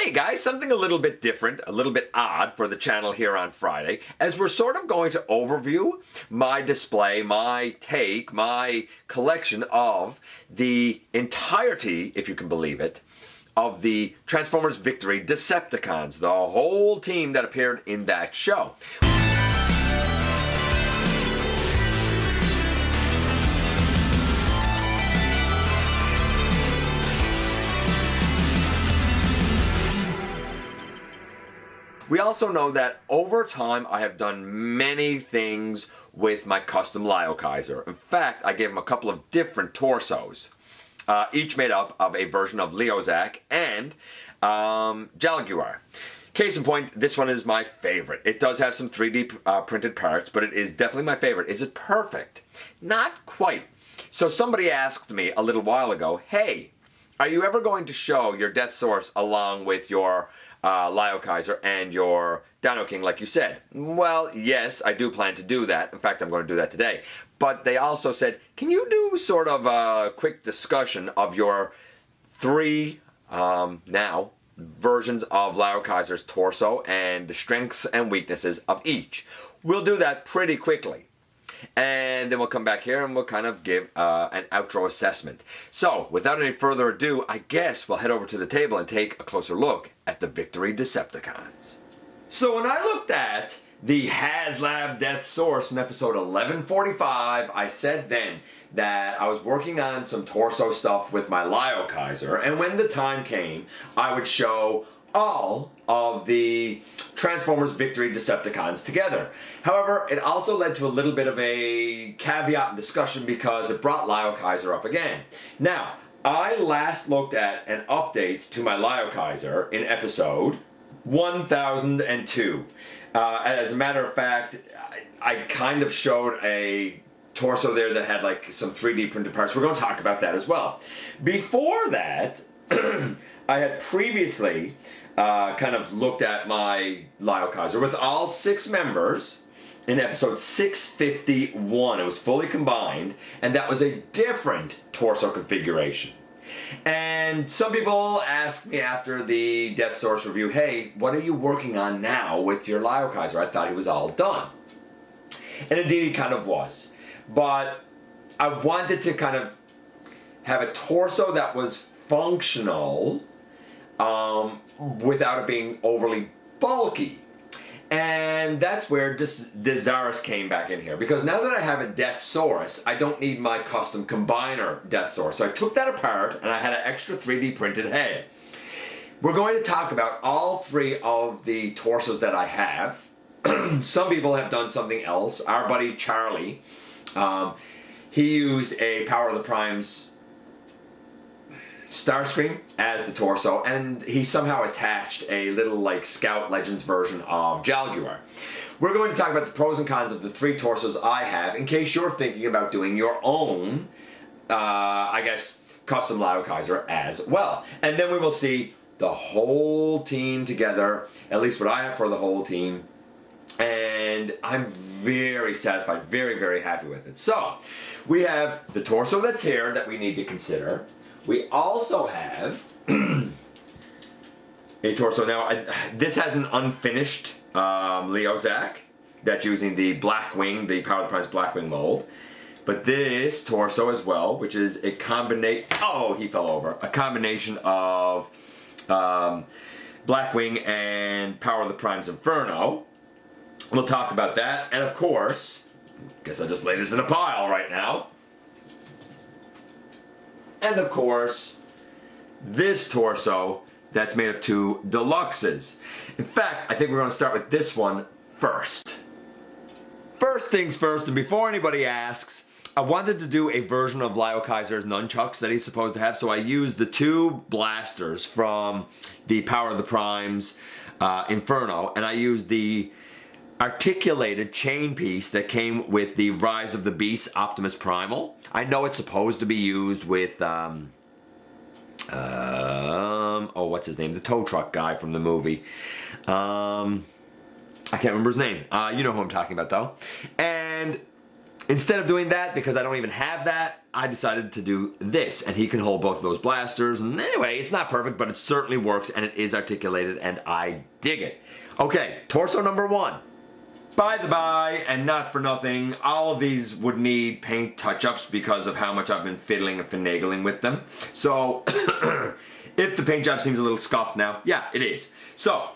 Hey guys, something a little bit different, a little bit odd for the channel here on Friday, as we're sort of going to overview my display, my take, my collection of the entirety, if you can believe it, of the Transformers Victory Decepticons, the whole team that appeared in that show. We also know that over time I have done many things with my custom Liokaiser. In fact, I gave him a couple of different torsos, each made up of a version of Liokaiser and Jaguar. Case in point, this one is my favorite. It does have some 3D printed parts, but it is definitely my favorite. Is it perfect? Not quite. So somebody asked me a little while ago, hey, are you ever going to show your Deathsaurus along with your Liokaiser and your Dinoking, like you said? Well, yes, I do plan to do that. In fact, I'm going to do that today. But they also said, can you do sort of a quick discussion of your three, now, versions of Liokaiser's torso and the strengths and weaknesses of each? We'll do that pretty quickly. And then we'll come back here and we'll kind of give an outro assessment. So, without any further ado, I guess we'll head over to the table and take a closer look at the Victory Decepticons. So when I looked at the Haslab Deathsaurus in episode 1145, I said then that I was working on some torso stuff with my Liokaiser, and when the time came, I would show all of the Transformers Victory Decepticons together. However, it also led to a little bit of a caveat and discussion because it brought Liokaiser up again. Now, I last looked at an update to my Liokaiser in episode 1002. As a matter of fact, I kind of showed a torso there that had like some 3D printed parts. We're going to talk about that as well. Before that, I had previously kind of looked at my Liokaiser with all 6 members in episode 651. It was fully combined, and that was a different torso configuration. And some people asked me after the Deathsaurus review, hey, what are you working on now with your Liokaiser? I thought he was all done. And indeed he kind of was. But I wanted to kind of have a torso that was functional without it being overly bulky. And that's where Deathsaurus came back in here. Because now that I have a Deathsaurus, I don't need my custom combiner Deathsaurus. So I took that apart and I had an extra 3D printed head. We're going to talk about all 3 of the torsos that I have. Some people have done something else. Our buddy Charlie, he used a Power of the Primes Starscream as the torso, and he somehow attached a little like Scout Legends version of Jaguar. We're going to talk about the pros and cons of the 3 torsos I have in case you're thinking about doing your own, I guess, custom Liokaiser as well. And then we will see the whole team together, at least what I have for the whole team. And I'm very satisfied, very, very happy with it. So, we have the torso that's here that we need to consider. We also have a torso. Now, this has an unfinished Liokaiser that's using the Blackwing, the Power of the Primes Blackwing mold. But this torso as well, which is a combination, oh, he fell over, a combination of Blackwing and Power of the Primes Inferno. We'll talk about that. And of course, I guess I'll just lay this in a pile right now. And of course, this torso that's made of 2 deluxes. In fact, I think we're going to start with this one first. First things first, and before anybody asks, I wanted to do a version of Liokaiser's nunchucks that he's supposed to have, so I used the 2 blasters from the Power of the Primes Inferno, and I used the articulated chain piece that came with the Rise of the Beast Optimus Primal. I know it's supposed to be used with, oh, what's his name? The tow truck guy from the movie. I can't remember his name. You know who I'm talking about, though. And Instead of doing that, because I don't even have that, I decided to do this, and he can hold both of those blasters. And anyway, it's not perfect, but it certainly works, and it is articulated, and I dig it. Okay, torso number 1. By the by, and not for nothing, all of these would need paint touch-ups because of how much I've been fiddling and finagling with them. So, if the paint job seems a little scuffed now, yeah, it is. So,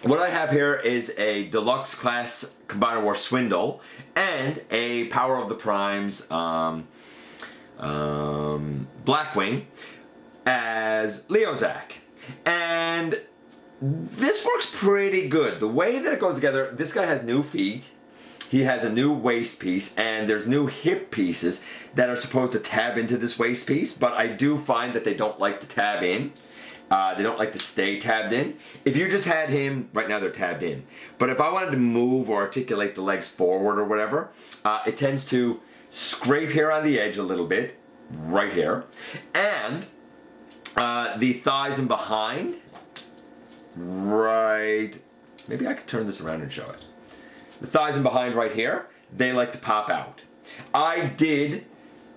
what I have here is a deluxe class Combiner War Swindle and a Power of the Primes Blackwing as Liokaiser. And this works pretty good. The way that it goes together, this guy has new feet, he has a new waist piece, and there's new hip pieces that are supposed to tab into this waist piece, but I do find that they don't like to tab in. They don't like to stay tabbed in. If you just had him, right now they're tabbed in. But if I wanted to move or articulate the legs forward or whatever, it tends to scrape here on the edge a little bit, right here. And the thighs and behind, right, maybe I could turn this around and show it. The thighs and behind right here, they like to pop out. I did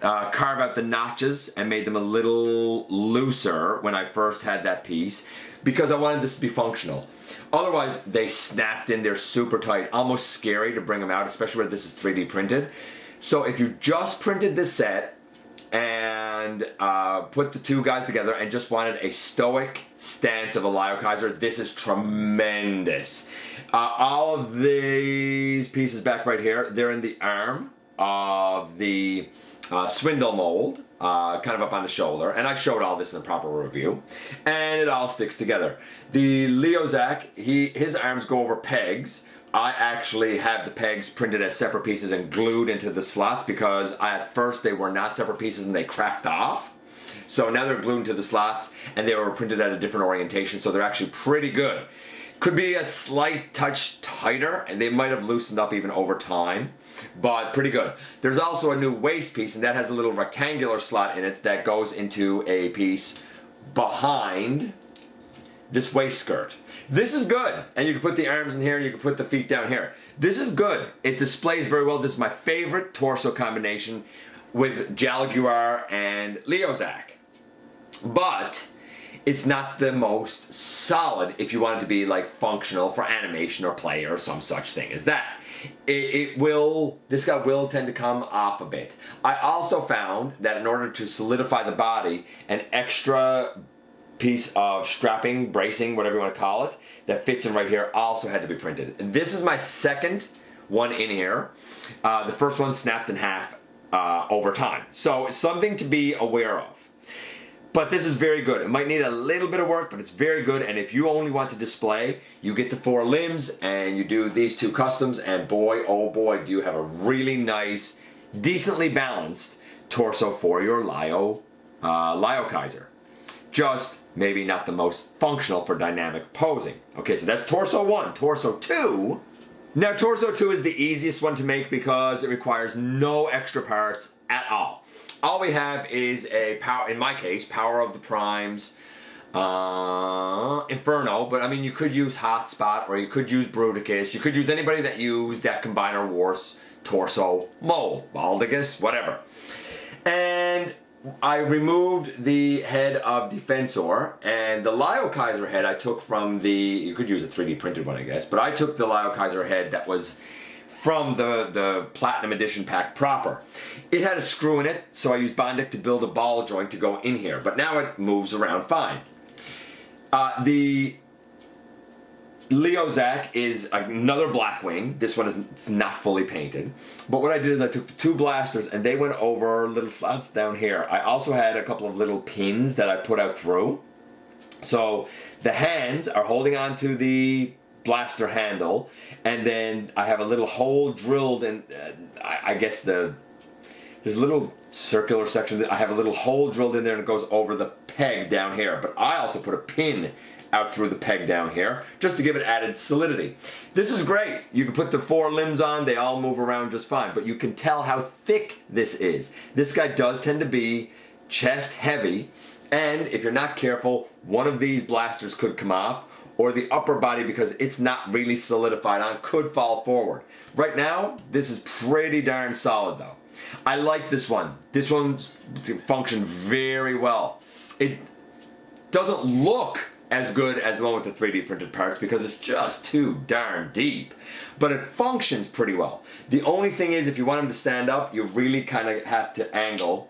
carve out the notches and made them a little looser when I first had that piece because I wanted this to be functional. Otherwise, they snapped in, they're super tight, almost scary to bring them out, especially where this is 3D printed. So if you just printed this set and put the two guys together and just wanted a stoic stance of a Liokaiser, this is tremendous. All of these pieces back right here, they're in the arm of the Swindle mold, kind of up on the shoulder, and I showed all this in the proper review, and it all sticks together. The Liokaiser, his arms go over pegs. I actually have the pegs printed as separate pieces and glued into the slots because at first they were not separate pieces and they cracked off. So now they're glued into the slots and they were printed at a different orientation, so they're actually pretty good. Could be a slight touch tighter, and they might have loosened up even over time, but pretty good. There's also a new waist piece, and that has a little rectangular slot in it that goes into a piece behind this waist skirt. This is good, and you can put the arms in here, and you can put the feet down here. This is good. It displays very well. This is my favorite torso combination with Jaguar and Liokaiser. But it's not the most solid if you want it to be like functional for animation or play or some such thing as that. This guy will tend to come off a bit. I also found that in order to solidify the body, an extra piece of strapping, bracing, whatever you want to call it, that fits in right here also had to be printed. And this is my second one in here. The first one snapped in half over time. So it's something to be aware of. But this is very good. It might need a little bit of work, but it's very good. And if you only want to display, you get the 4 limbs and you do these 2 customs, and boy, oh boy, do you have a really nice, decently balanced torso for your Liokaiser. Just maybe not the most functional for dynamic posing. Okay, so that's torso 1. Torso 2. Now, torso 2 is the easiest one to make because it requires no extra parts at all. All we have is a power, in my case, Power of the Primes, Inferno, but I mean you could use Hotspot or you could use Bruticus, you could use anybody that used that Combiner Wars torso mold, Baldigus, whatever. And I removed the head of Defensor, and the Liokaiser head I took from the, you could use a 3D printed one I guess, but I took the Liokaiser head that was from the Platinum Edition pack proper. It had a screw in it, so I used Bondic to build a ball joint to go in here, but now it moves around fine. The Liokaiser is another Blackwing. This one is not fully painted. But what I did is I took the 2 blasters and they went over little slots down here. I also had a couple of little pins that I put out through. So the hands are holding on to the blaster handle, and then I have a little hole drilled in, I guess there's a little circular section that I have a little hole drilled in there and it goes over the peg down here. But I also put a pin out through the peg down here just to give it added solidity. This is great. You can put the 4 limbs on, they all move around just fine, but you can tell how thick this is. This guy does tend to be chest heavy, and if you're not careful, one of these blasters could come off, or the upper body, because it's not really solidified on, could fall forward. Right now, this is pretty darn solid though. I like this one. This one functioned very well. It doesn't look as good as the one with the 3D printed parts because it's just too darn deep. But it functions pretty well. The only thing is, if you want him to stand up, you really kind of have to angle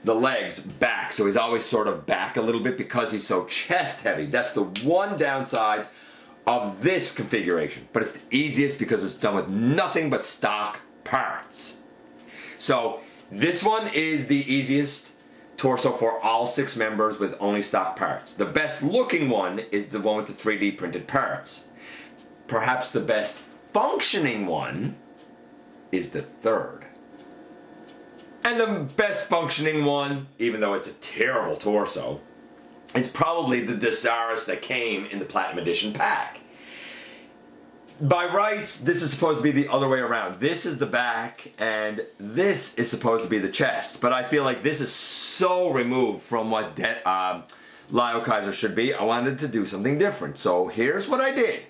the legs back. So he's always sort of back a little bit because he's so chest heavy. That's the one downside of this configuration. But it's the easiest because it's done with nothing but stock parts. So this one is the easiest torso for all 6 members with only stock parts. The best looking one is the one with the 3D printed parts. Perhaps the best functioning one is the third. And the best functioning one, even though it's a terrible torso, is probably the Deathsaurus that came in the Platinum Edition pack. By rights, this is supposed to be the other way around. This is the back, and this is supposed to be the chest. But I feel like this is so removed from what Liokaiser should be. I wanted to do something different. So here's what I did.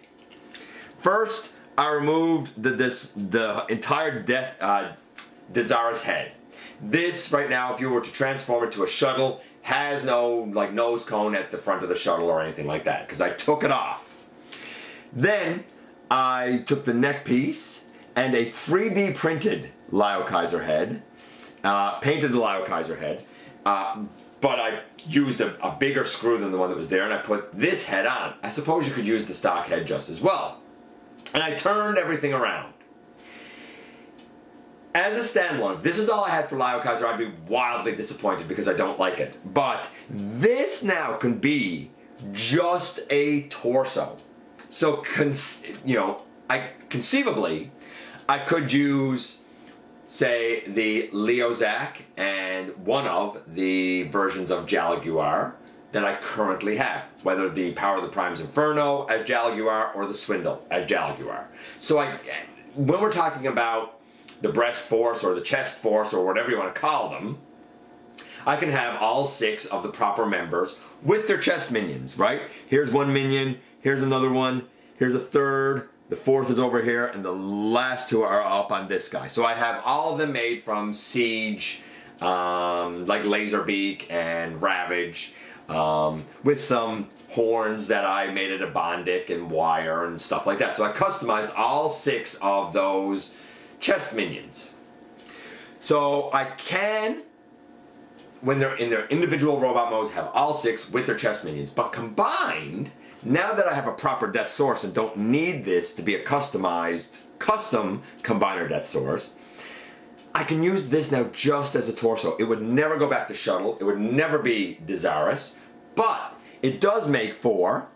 First, I removed the entire Deathsaurus head. This, right now, if you were to transform it to a shuttle, has no like nose cone at the front of the shuttle or anything like that, because I took it off. Then I took the neck piece and a 3D printed Liokaiser head, painted the Liokaiser head, but I used a bigger screw than the one that was there, and I put this head on. I suppose you could use the stock head just as well. And I turned everything around. As a standalone, if this is all I had for Liokaiser, I'd be wildly disappointed because I don't like it. But this now can be just a torso. So, conceivably, I could use, say, the Liozak and one of the versions of Jaguar that I currently have, whether the Power of the Primes Inferno as Jaguar or the Swindle as Jaguar. So when we're talking about the breast force or the chest force or whatever you want to call them, I can have all 6 of the proper members with their chest minions, right? Here's one minion, here's another one, here's a third, the fourth is over here, and the last 2 are up on this guy. So I have all of them made from Siege, like Laserbeak and Ravage, with some horns that I made out of Bondic and wire and stuff like that. So I customized all 6 of those chest minions. So I can, when they're in their individual robot modes, have all 6 with their chest minions. But combined, now that I have a proper Deathsaurus and don't need this to be a custom combiner Deathsaurus, I can use this now just as a torso. It would never go back to shuttle. It would never be Deathsaurus. But it does make for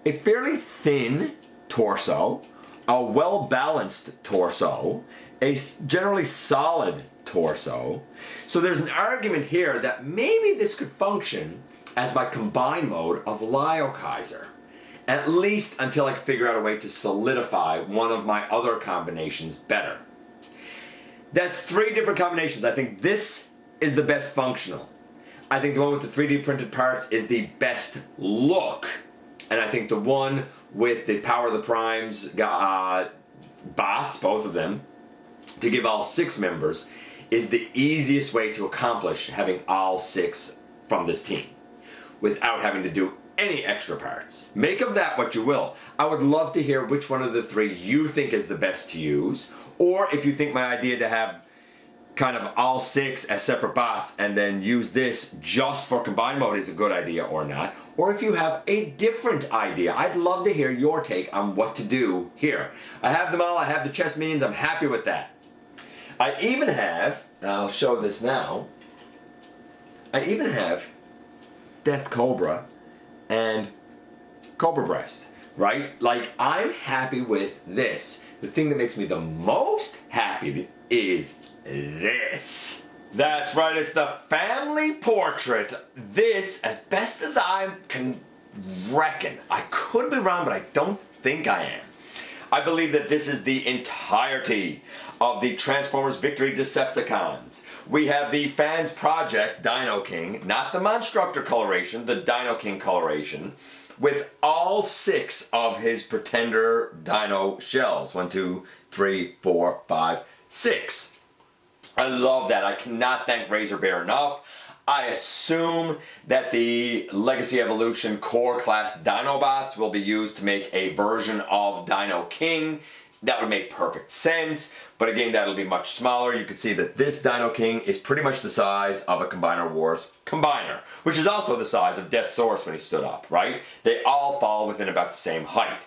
a fairly thin torso, a well-balanced torso, a generally solid torso. So there's an argument here that maybe this could function as my combined mode of Liokaiser, at least until I can figure out a way to solidify one of my other combinations better. That's 3 different combinations. I think this is the best functional. I think the one with the 3D printed parts is the best look. And I think the one with the Power of the Primes bots, both of them, to give all 6 members, is the easiest way to accomplish having all 6 from this team without having to do any extra parts. Make of that what you will. I would love to hear which one of the 3 you think is the best to use, or if you think my idea to have kind of all 6 as separate bots and then use this just for combined mode is a good idea or not, or if you have a different idea. I'd love to hear your take on what to do here. I have them all, I have the chest minions, I'm happy with that. I even have, and I'll show this now, I even have Death Cobra and Cobra Breast, right? Like, I'm happy with this. The thing that makes me the most happy is this. That's right, it's the family portrait. This, as best as I can reckon, I could be wrong, but I don't think I am. I believe that this is the entirety of the Transformers Victory Decepticons. We have the Fans Project Dinoking, not the Monstructor coloration, the Dinoking coloration, with all 6 of his Pretender Dino shells. 1, 2, 3, 4, 5, 6. I love that. I cannot thank Razor Bear enough. I assume that the Legacy Evolution Core Class Dinobots will be used to make a version of Dinoking. That would make perfect sense, but again, that'll be much smaller. You can see that this Dinoking is pretty much the size of a Combiner Wars Combiner, which is also the size of Deathsaurus when he stood up, right? They all fall within about the same height.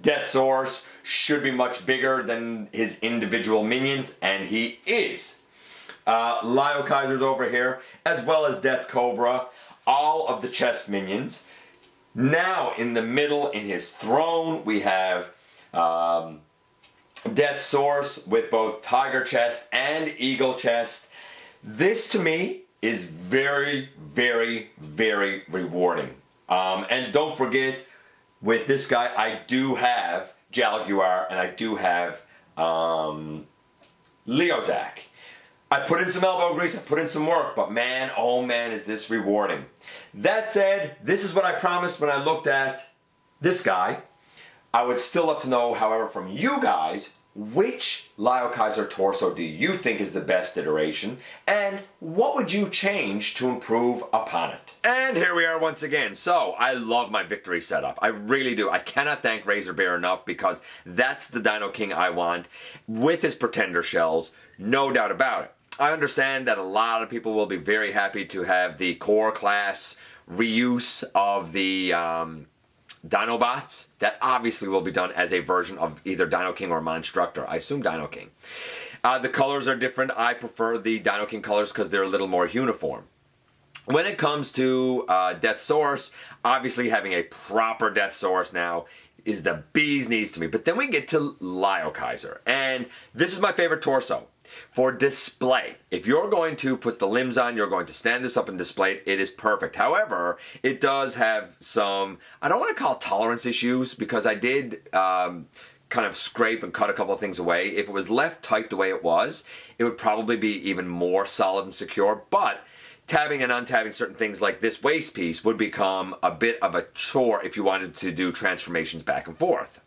Deathsaurus should be much bigger than his individual minions, and he is. Liokaiser's over here, as well as Death Cobra, all of the chest minions. Now, in the middle, in his throne, we have Deathsaurus with both Tiger Chest and Eagle Chest. This, to me, is very, very, very rewarding. And don't forget, with this guy, I do have Jaguar, and I do have Leozak. I put in some elbow grease, I put in some work, but man, oh man, is this rewarding. That said, this is what I promised when I looked at this guy. I would still love to know, however, from you guys, which Liokaiser torso do you think is the best iteration, and what would you change to improve upon it? And here we are once again. So, I love my Victory setup. I really do. I cannot thank Razor Bear enough because that's the Dinoking I want with his Pretender shells, no doubt about it. I understand that a lot of people will be very happy to have the core class reuse of the Dinobots. That obviously will be done as a version of either Dinoking or Monstructor. I assume Dinoking. The colors are different. I prefer the Dinoking colors because they're a little more uniform. When it comes to Deathsaurus, obviously having a proper Deathsaurus now is the bee's knees to me. But then we get to Liokaiser. And this is my favorite torso. For display, if you're going to put the limbs on, you're going to stand this up and display it, it is perfect. However, it does have some, I don't want to call it tolerance issues, because I did kind of scrape and cut a couple of things away. If it was left tight the way it was, it would probably be even more solid and secure, but tabbing and untabbing certain things like this waist piece would become a bit of a chore if you wanted to do transformations back and forth.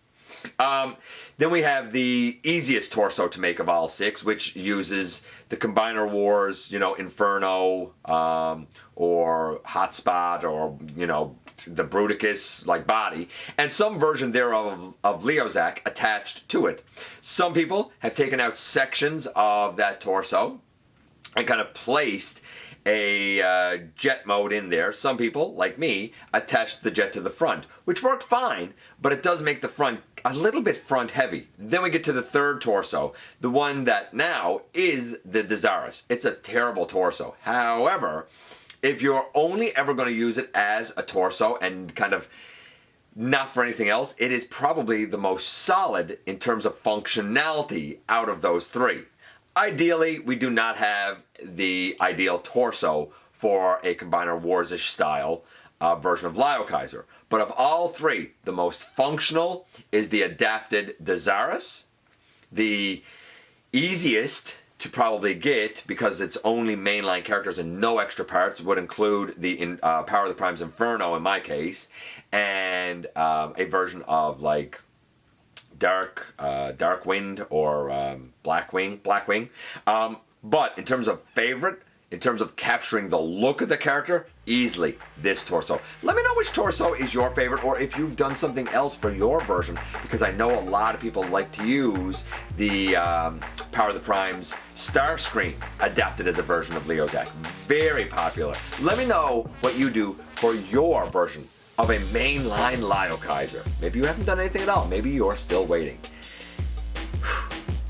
Then we have the easiest torso to make of all 6, which uses the Combiner Wars, you know, Inferno, or Hotspot, or, you know, the Bruticus, like, body, and some version thereof of Leozak attached to it. Some people have taken out sections of that torso and kind of placed a jet mode in there. Some people, like me, attached the jet to the front, which worked fine, but it does make the front a little bit front heavy. Then we get to the third torso, the one that now is the Deathsaurus. It's a terrible torso. However, if you're only ever going to use it as a torso and kind of not for anything else, it is probably the most solid in terms of functionality out of those 3. Ideally, we do not have the ideal torso for a Combiner Wars-ish style version of Liokaiser. But of all 3, the most functional is the adapted Deathsaurus. The easiest to probably get, because it's only mainline characters and no extra parts, would include the Power of the Prime's Inferno in my case, and a version of like Dark Wind or Blackwing. But in terms of favorite, in terms of capturing the look of the character, easily this torso. Let me know which torso is your favorite, or if you've done something else for your version, because I know a lot of people like to use the Power of the Prime's Starscream adapted as a version of Leozak. Very popular. Let me know what you do for your version of a mainline Liokaiser. Maybe you haven't done anything at all. Maybe you're still waiting.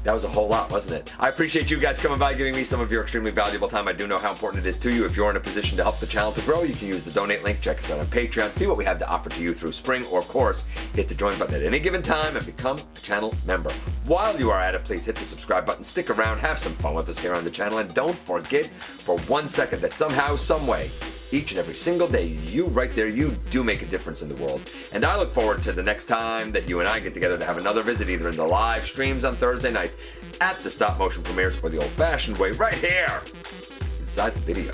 That was a whole lot, wasn't it? I appreciate you guys coming by, giving me some of your extremely valuable time. I do know how important it is to you. If you're in a position to help the channel to grow, you can use the donate link. Check us out on Patreon. See what we have to offer to you through Spring, or of course, hit the join button at any given time and become a channel member. While you are at it, please hit the subscribe button, stick around, have some fun with us here on the channel, and don't forget for 1 second that somehow, some way, each and every single day, you right there, you do make a difference in the world. And I look forward to the next time that you and I get together to have another visit, either in the live streams on Thursday nights, at the stop motion premieres, or the old-fashioned way right here inside the video.